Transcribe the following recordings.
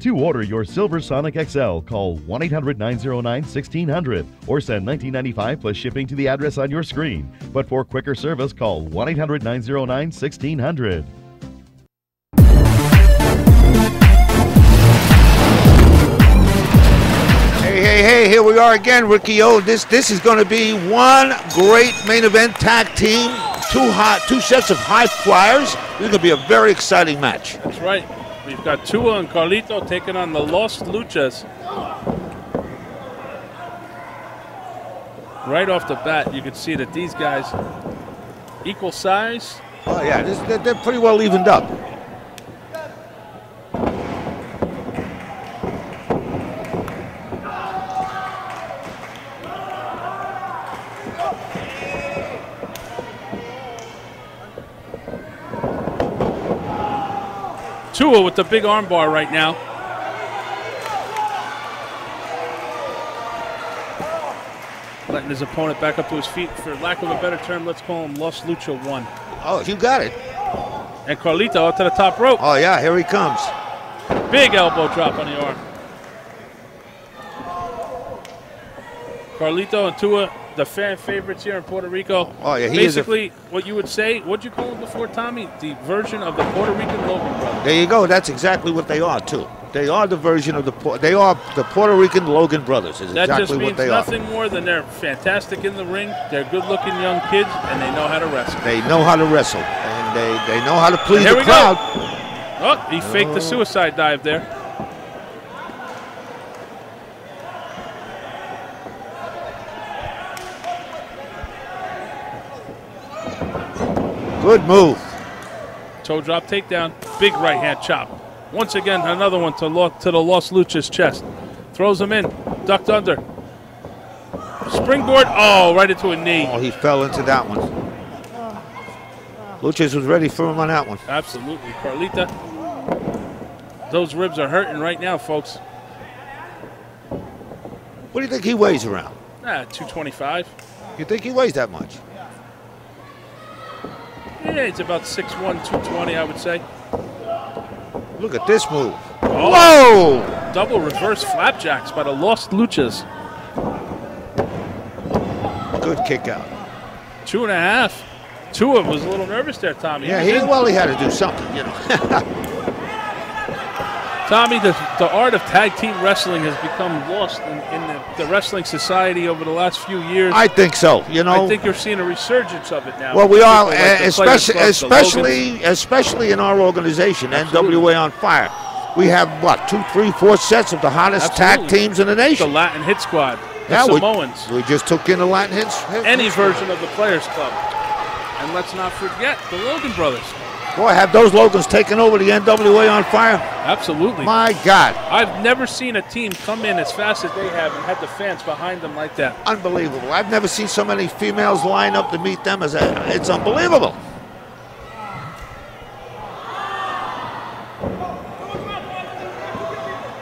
To order your Silver Sonic XL, call 1-800-909-1600 or send $19.95 plus shipping to the address on your screen. But for quicker service, call 1-800-909-1600. Hey, here we are again, Ricky O. This is going to be one great main event tag team, two sets of high flyers. This is going to be a very exciting match. That's right. We've got Tua and Carlito taking on the Los Luchas. Right off the bat, you can see that these guys equal size. Oh yeah, they're pretty well evened up. Tua with the big armbar right now. Letting his opponent back up to his feet. For lack of a better term, let's call him Los Lucha 1. Oh, you got it. And Carlito up to the top rope. Oh, yeah, here he comes. Big elbow drop on the arm. Carlito and Tua, the fan favorites here in Puerto Rico. Oh, yeah, basically what you would say, what'd you call him before, Tommy? The version of the Puerto Rican Logan brothers. There you go. That's exactly what they are, too. They are the version of the Puerto Rican Logan brothers. Is that exactly just means what they nothing are. more than they're fantastic in the ring. They're good-looking young kids, and they know how to wrestle. They know how to wrestle, and they know how to please the crowd. Oh, he faked the suicide dive there. Good move. Toe drop takedown. Big right hand chop. Once again, another one to the Los Luchas chest. Throws him in. Ducked under. Springboard. Oh, right into a knee. Oh, he fell into that one. Luchas was ready for him on that one. Absolutely. Carlita. Those ribs are hurting right now, folks. What do you think he weighs around? 225. You think he weighs that much? Yeah, it's about 6'1", 220, I would say. Look at this move. Oh, whoa! Double reverse flapjacks by the Los Luchas. Good kick out. 2.5. Tua was a little nervous there, Tommy. Yeah, he had to do something, you know. Tommy, the art of tag team wrestling has become lost in the wrestling society over the last few years. I think so. You know, I think you're seeing a resurgence of it now. Well, we are, like especially in our organization, Absolutely. NWA on Fire. We have what, 2, 3, 4 sets of the hottest Absolutely. tag teams in the nation. The Latin Hit Squad, the Yeah, Samoans. We just took in the Latin hits. Any version of the Players Club. And let's not forget the Logan brothers. Boy, have those Logans taken over the NWA on Fire? Absolutely. My God. I've never seen a team come in as fast as they have and have the fans behind them like that. Unbelievable. I've never seen so many females line up to meet them. It's unbelievable.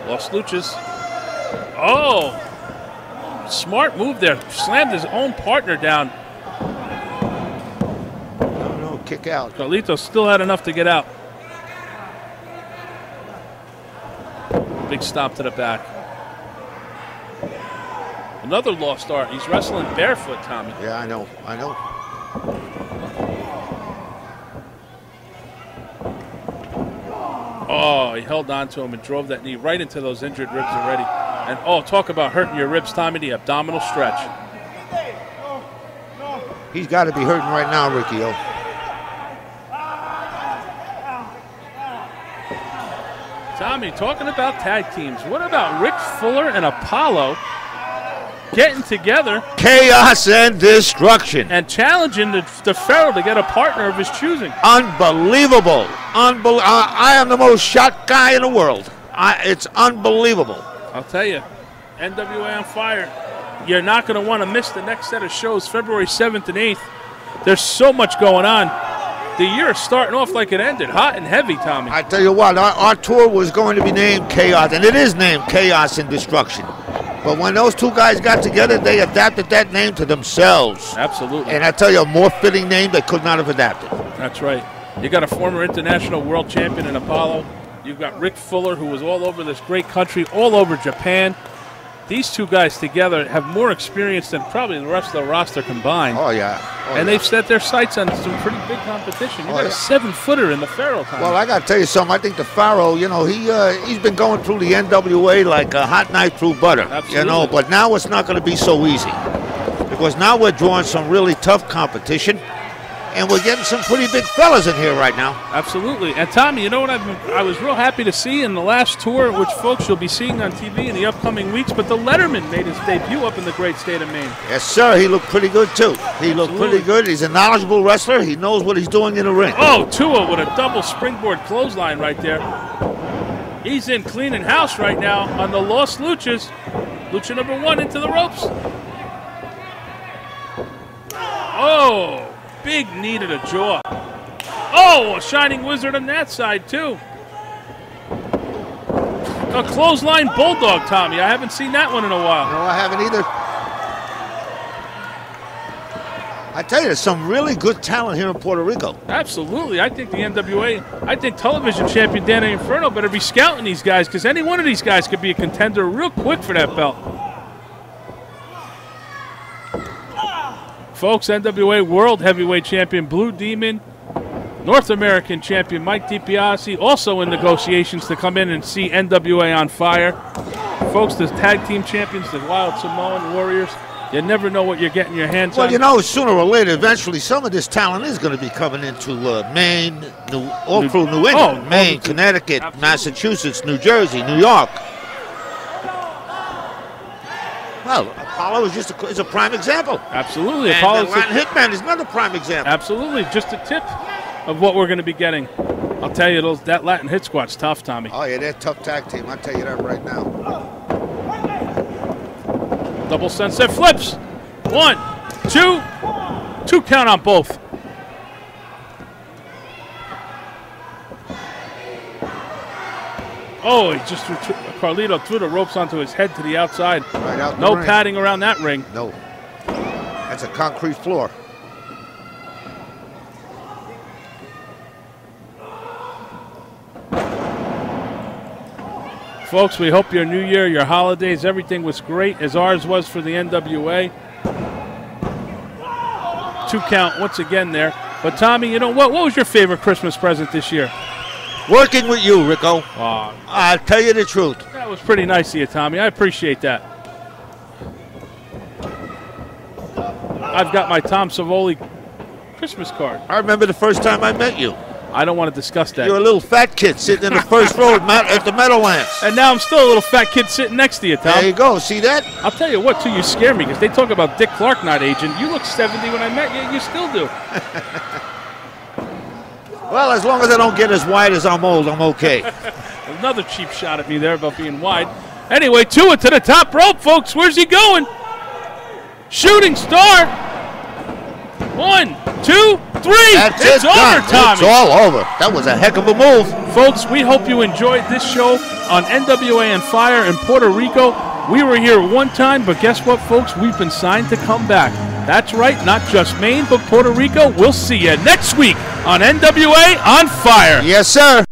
Los Luchas. Oh, smart move there. Slammed his own partner down. No, kick out. Carlito still had enough to get out. Big stomp to the back. Another lost art. He's wrestling barefoot, Tommy. Yeah, I know. Oh, he held on to him and drove that knee right into those injured ribs already. And, oh, talk about hurting your ribs, Tommy, the abdominal stretch. He's got to be hurting right now, Ricky O. Tommy, talking about tag teams, what about Rick Fuller and Apollo getting together? Chaos and destruction. And challenging the Pharaoh to get a partner of his choosing. Unbelievable. I am the most shot guy in the world. It's unbelievable. I'll tell you, NWA on Fire, you're not going to want to miss the next set of shows, February 7th and 8th. There's so much going on. The year is starting off like it ended, hot and heavy, Tommy. I tell you what, our tour was going to be named Chaos, and it is named Chaos and Destruction. But when those two guys got together, they adapted that name to themselves. Absolutely. And I tell you, a more fitting name they could not have adapted. That's right. You got a former international world champion in Apollo. You've got Rick Fuller, who was all over this great country, all over Japan. These two guys together have more experience than probably the rest of the roster combined. Oh, yeah. And they've set their sights on some pretty big competition. You got a 7-footer in the Pharaoh. Well, I got to tell you something. I think the Pharaoh, you know, he's been going through the NWA like a hot knife through butter. Absolutely. You know, but now it's not going to be so easy. Because now we're drawing some really tough competition. And we're getting some pretty big fellas in here right now. Absolutely. And, Tommy, you know what I was real happy to see in the last tour, which, folks, you'll be seeing on TV in the upcoming weeks, but the Letterman made his debut up in the great state of Maine. Yes, sir. He looked pretty good, too. He looked pretty good. He's a knowledgeable wrestler. He knows what he's doing in the ring. Oh, Tua with a double springboard clothesline right there. He's in cleaning house right now on the Lost Luchas. Lucha number 1 into the ropes. Oh. Big knee to the jaw. Oh, a Shining Wizard on that side, too. A clothesline bulldog, Tommy. I haven't seen that one in a while. No, I haven't either. I tell you, there's some really good talent here in Puerto Rico. Absolutely. I think the NWA, I think television champion Danny Inferno better be scouting these guys, because any one of these guys could be a contender real quick for that belt. Folks, NWA World Heavyweight Champion Blue Demon, North American Champion Mike DiPiazzi, also in negotiations to come in and see NWA on fire. Folks, the tag team champions, the Wild Samoan Warriors, you never know what you're getting your hands on. Well, you know, sooner or later, eventually, some of this talent is going to be coming into Maine, through New England, Maine, Connecticut, Massachusetts, New Jersey, New York. Well, Apollo is a prime example. Absolutely. And Apollo's Latin Hitman is another prime example. Absolutely. Just a tip of what we're going to be getting. I'll tell you, that Latin Hit Squad's tough, Tommy. Oh, yeah, they're a tough tag team. I'll tell you that right now. Double sunset flips. 1, 2. 2 count on both. Oh, he just Carlito threw the ropes onto his head to the outside. Right out the No ring. padding around that ring. No. That's a concrete floor. Folks, we hope your new year, your holidays, everything was great, as ours was for the NWA. 2 count once again there. But, Tommy, you know what? What was your favorite Christmas present this year? Working with you, Rico. I'll tell you the truth. That was pretty nice of you, Tommy. I appreciate that. I've got my Tom Savoli Christmas card. I remember the first time I met you. I don't want to discuss that. You were a little fat kid sitting in the first row at the Meadowlands. And now I'm still a little fat kid sitting next to you, Tom. There you go. See that? I'll tell you what, too, you scare me, because they talk about Dick Clark not aging. You look 70 when I met you. You still do. Well, as long as I don't get as wide as I'm old, I'm okay. Another cheap shot at me there about being wide. Anyway, Tua to the top rope, folks. Where's he going? Shooting star. 1, 2, 3. It's over, Tommy. It's all over. That was a heck of a move. Folks, we hope you enjoyed this show on NWA and Fire in Puerto Rico. We were here one time, but guess what, folks? We've been signed to come back. That's right, not just Maine, but Puerto Rico. We'll see you next week on NWA on Fire. Yes, sir.